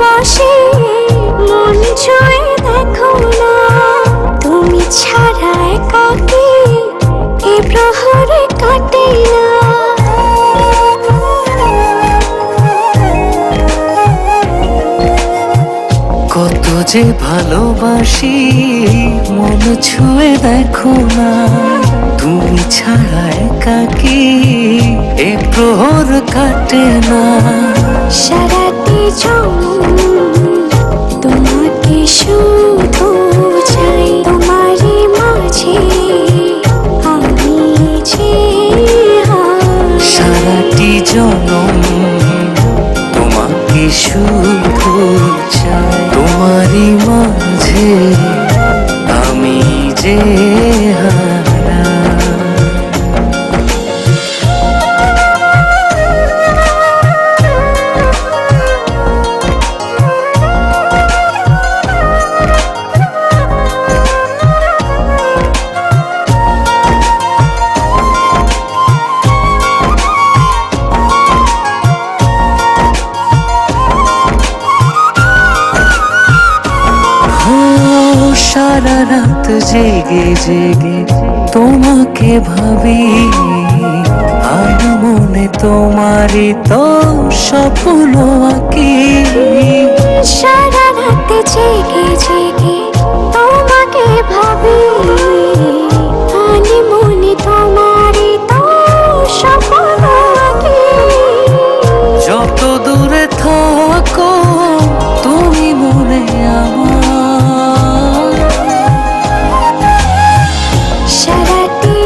ভালোবাসি মন ছুঁয়ে দেখো না, তুমি ছাড়া একাকী এ প্রহরে কাটে না। কত যে ভালোবাসি মন ছুঁয়ে দেখো না, তুমি ছাড়া একাকী এ প্রহর কাটে না। সারাটি তোমাকে শুধু চাই, তোমারই মাঝে আমি যে সারাটি জনম তোমাকে শুধু চাই, তোমারই মাঝে আমি যে হারা। সারা রাত জেগে জেগে তোমাকে ভাবি, আর মনে তোমারই তো স্বপ্ন আঁকি। সারা রাত জেগে জেগে তোমাকে ভাবি, আর মনে তোমারই তো স্বপ্ন আঁকি। যত দূরে থাকো তুমি মনে আমার, সারাটি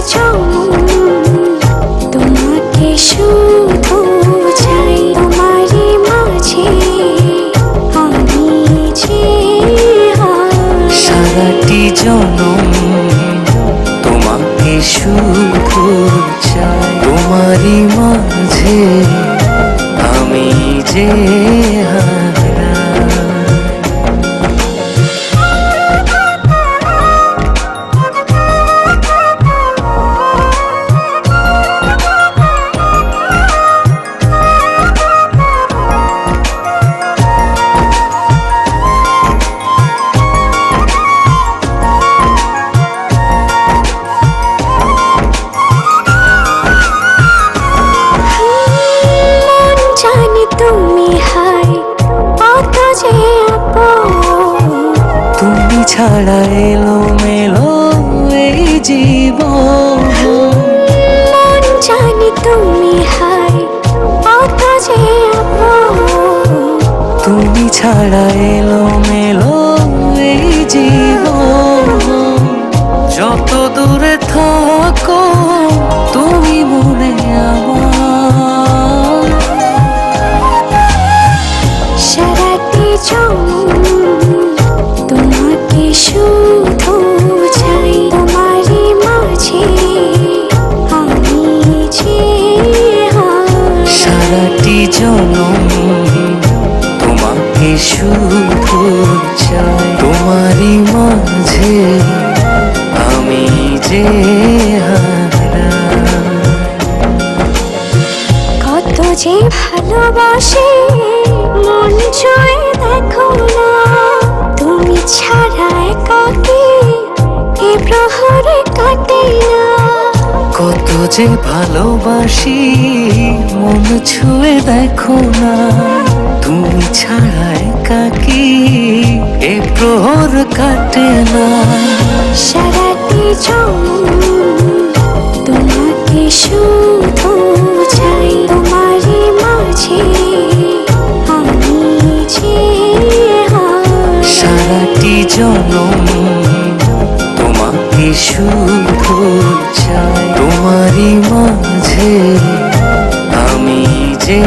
তোমাকে শুধু চাই, তোমারই মাঝে আমি যে সারাটি জনম তোমাকে শুধু চাই, তোমারই মাঝে আমি যে হারা। তুমি ছাড়া এলো মেলো এই জীবন, মন জানি তুমি হাই কত যে আপন। তুমি ছাড়া এলো মেলো এই জীবন, যত দূরে থাকো তুমি মনে আমার। সারাটি তোমাকে শুধু চাই, তোমারই মাঝে আমি যে সারাটি জনম তোমাকে শুধু চাই, তোমারই মাঝে আমি যে হারা। কত যে ভালোবাসি মন ছুঁয়ে দেখো না, তুমি ছাড়া একাকী এ প্রহরে কাটে না। কত যে ভালোবাসি মন ছুঁয়ে দেখো না, তুমি ছাড়া একাকী এ প্রহর কাটে না। সারাটি তোমাকে শুধু চাই, তোমারই মাঝে আমি যে সারাটি জনম তোমাকে শুধু চাই, তোমারই মাঝে আমি যে